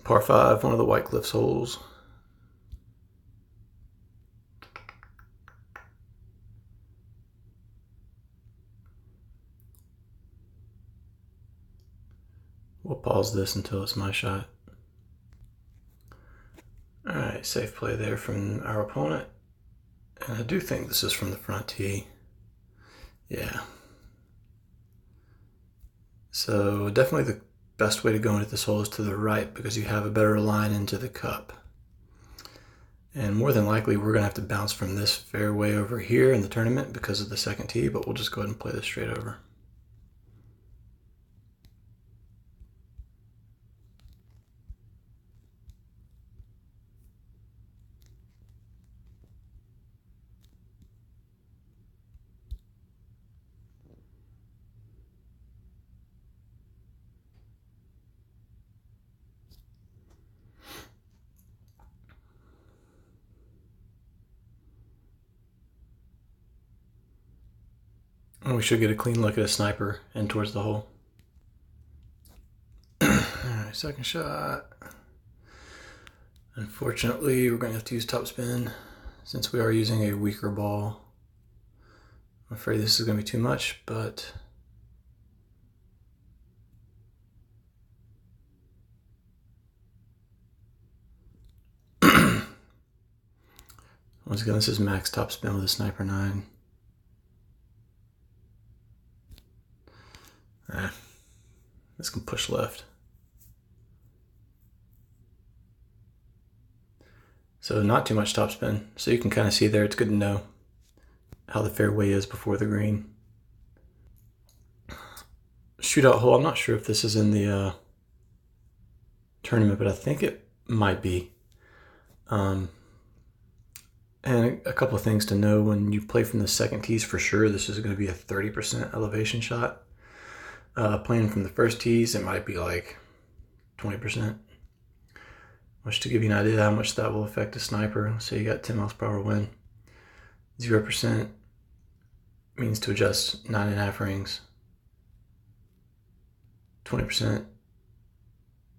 Par 5, one of the White Cliffs holes. We'll pause this until it's my shot. Alright, safe play there from our opponent. And I do think this is from the front tee. Yeah. So definitely the best way to go into this hole is to the right because you have a better line into the cup. And more than likely we're going to have to bounce from this fairway over here in the tournament because of the second tee, but we'll just go ahead and play this straight over. And we should get a clean look at a sniper in towards the hole. Alright, second shot. Unfortunately, we're going to have to use topspin since we are using a weaker ball. I'm afraid this is going to be too much, but once again, this is max topspin with a sniper 9. This can push left. So not too much topspin. So you can kind of see there, it's good to know how the fairway is before the green. Shootout hole, I'm not sure if this is in the tournament, but I think it might be. And a couple of things to know when you play from the second tees for sure, this is going to be a 30% elevation shot. Playing from the first tees, it might be like 20%. Which to give you an idea how much that will affect a sniper, say you got 10 miles per hour wind. 0% means to adjust 9.5 rings. 20%,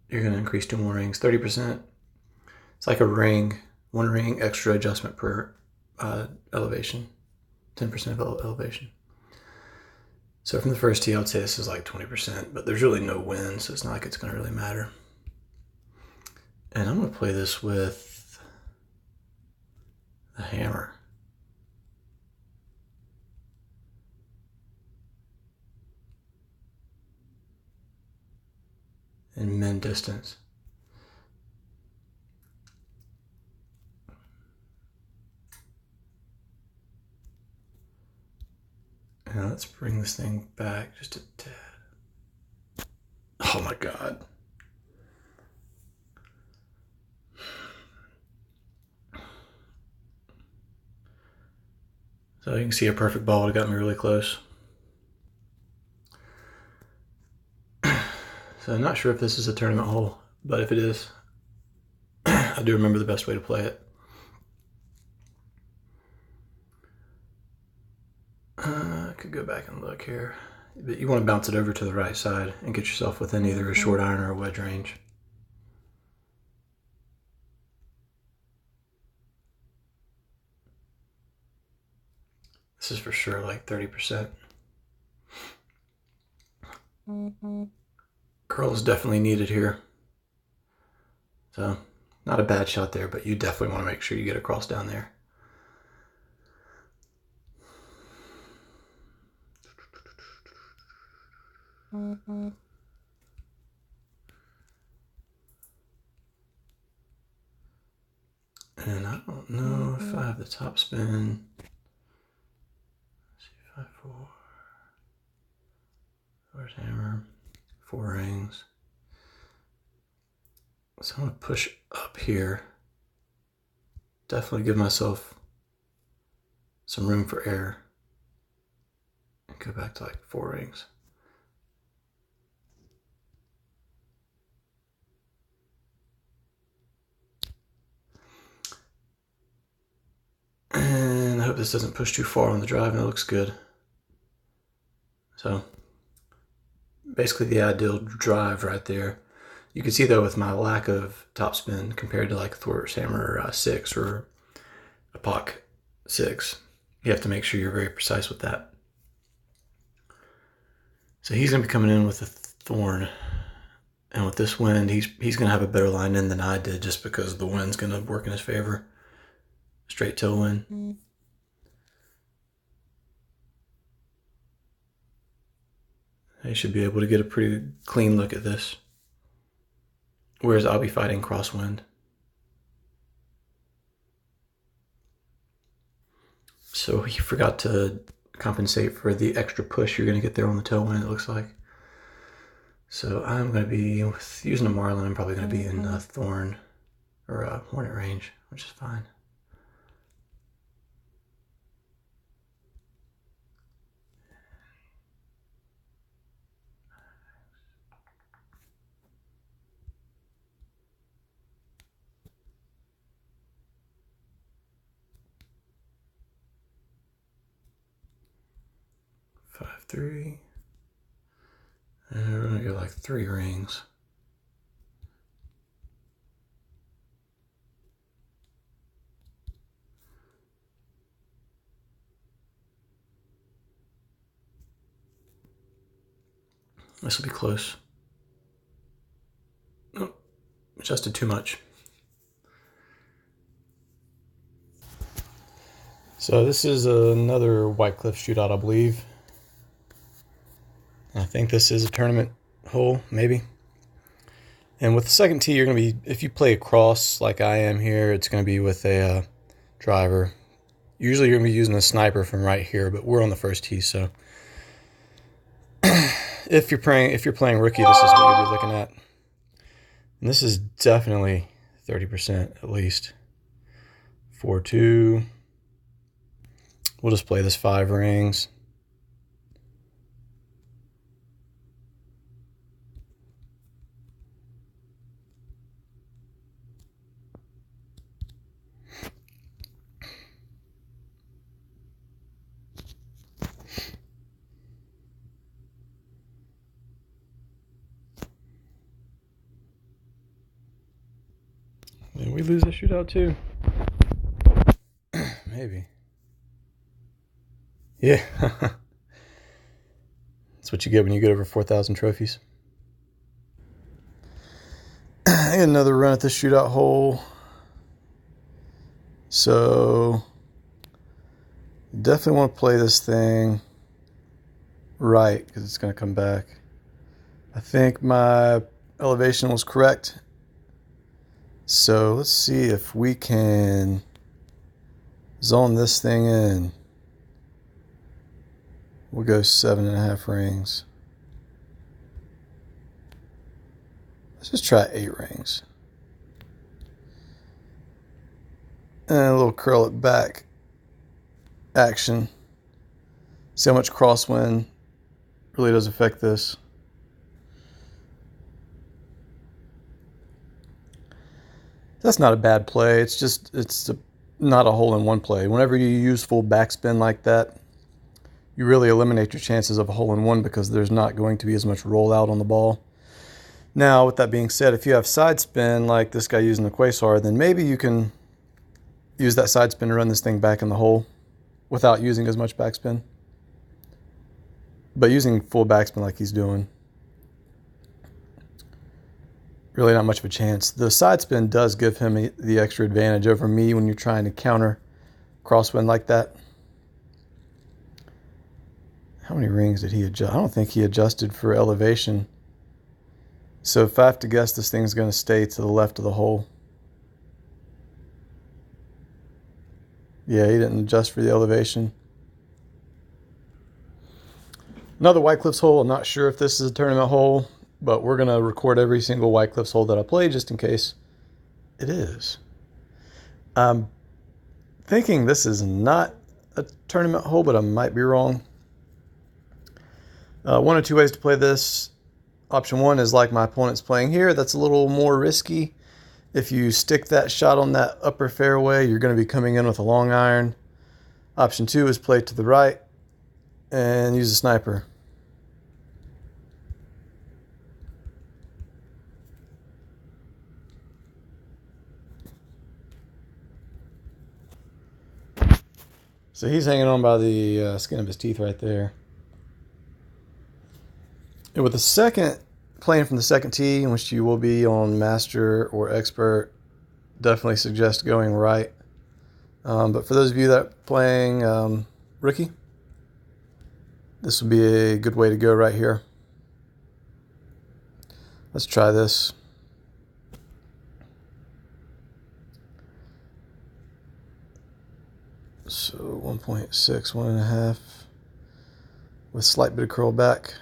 you're going to increase 2 more rings. 30%, it's like a ring, 1 ring extra adjustment per elevation. 10% of elevation. So from the first tee, I would say this is like 20%, but there's really no wind, so it's not like it's going to really matter. And I'm going to play this with the hammer. In min distance. Now let's bring this thing back just a tad. Oh my God. So you can see a perfect ball. It got me really close. So I'm not sure if this is a tournament hole, but if it is, I do remember the best way to play it. I could go back and look here, but you want to bounce it over to the right side and get yourself within either a short iron or a wedge range. This is for sure like 30%. Curl is definitely needed here. So not a bad shot there, but you definitely want to make sure you get across down there. And I don't know if I have the top spin. Let's see, 5, 4. Where's hammer? 4 rings. So I'm going to push up here. Definitely give myself some room for air. And go back to like 4 rings. And I hope this doesn't push too far on the drive, and it looks good. So basically the ideal drive right there You can see though with my lack of topspin compared to like Thor's Hammer 6 or a Pock 6, you have to make sure you're very precise with that. So he's going to be coming in with a Thorn. And with this wind, he's going to have a better line in than I did just because the wind's going to work in his favor. Straight tailwind. I should be able to get a pretty clean look at this. Whereas I'll be fighting crosswind. So he forgot to compensate for the extra push you're going to get there on the tailwind, it looks like. So I'm going to be, using a Marlin, I'm probably going to be in Thorn or Hornet range, which is fine. Five, 3. And we're going to go like 3 rings. This will be close. Oh, adjusted too much. So this is another Whitecliff shootout, I believe. I think this is a tournament hole, maybe. And with the second tee, you're going to be, if you play across like I am here, it's going to be with a driver. Usually you're going to be using a sniper from right here, but we're on the first tee, so if you're playing rookie, this is what you'll be looking at. And this is definitely 30% at least. 4-2. We'll just play this 5 rings. Did we lose the shootout too? Maybe. Yeah. That's what you get when you get over 4,000 trophies. I got another run at this shootout hole. So definitely want to play this thing right because it's going to come back. I think my elevation was correct. So let's see if we can zone this thing in. We'll go 7.5 rings. Let's just try 8 rings. And a little curl it back action. See how much crosswind really does affect this. That's not a bad play. It's not a hole-in-one play. Whenever you use full backspin like that, you really eliminate your chances of a hole-in-one because there's not going to be as much rollout on the ball. Now, with that being said, if you have side spin like this guy using the Quasar, then maybe you can use that side spin to run this thing back in the hole without using as much backspin. But using full backspin like he's doing, really not much of a chance. The side spin does give him the extra advantage over me when you're trying to counter crosswind like that. How many rings did he adjust? I don't think he adjusted for elevation. So if I have to guess, this thing's going to stay to the left of the hole. Yeah, he didn't adjust for the elevation. Another Whitecliffs hole. I'm not sure if this is a tournament hole, but we're going to record every single Whitecliffs hole that I play just in case it is. I'm thinking this is not a tournament hole, but I might be wrong. One or two ways to play this. Option 1 is like my opponent's playing here. That's a little more risky. If you stick that shot on that upper fairway, you're going to be coming in with a long iron. Option 2 is play to the right and use a sniper. So he's hanging on by the skin of his teeth right there. And with the second, playing from the second tee, in which you will be on master or expert, definitely suggest going right. But for those of you that are playing rookie, this would be a good way to go right here. Let's try this. So 1.6, 1.5, with a slight bit of curl back.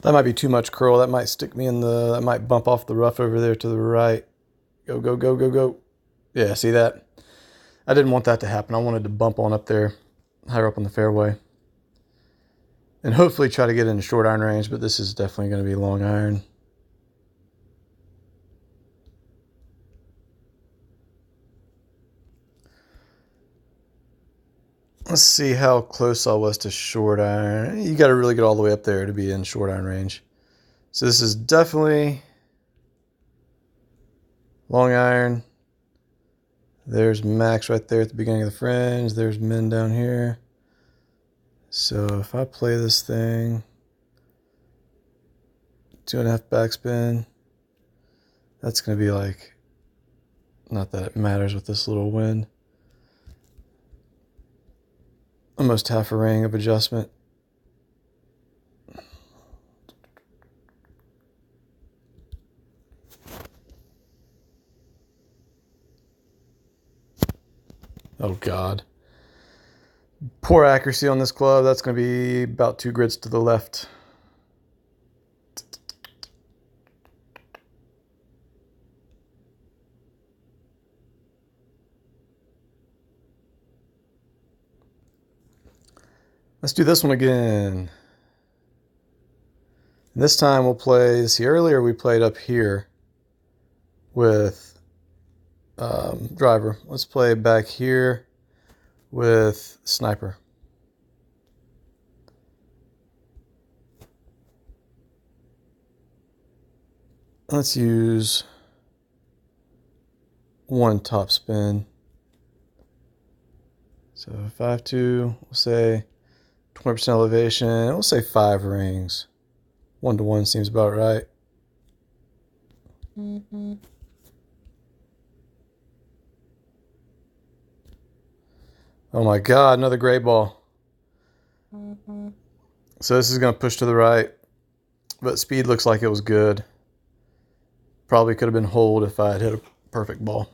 That might be too much curl. That might stick me in the, that might bump off the rough over there to the right. Go, go, go, go, go. Yeah, see that? I didn't want that to happen. I wanted to bump on up there, higher up on the fairway. And hopefully try to get into short iron range, but this is definitely going to be long iron. Let's see how close I was to short iron. You got to really get all the way up there to be in short iron range. So this is definitely long iron. There's Max right there at the beginning of the fringe. There's Min down here. So if I play this thing, 2.5 backspin, that's going to be like, not that it matters with this little wind. Almost half a ring of adjustment. Oh God. Poor accuracy on this club. That's going to be about 2 grids to the left. Let's do this one again. And this time we'll play, see earlier we played up here with driver. Let's play back here with sniper. Let's use one top spin. So 5-2, we'll say 20% elevation, we'll say 5 rings. 1-to-1 seems about right. Oh my God, another great ball. So this is going to push to the right, but speed looks like it was good. Probably could have been hold if I had hit a perfect ball.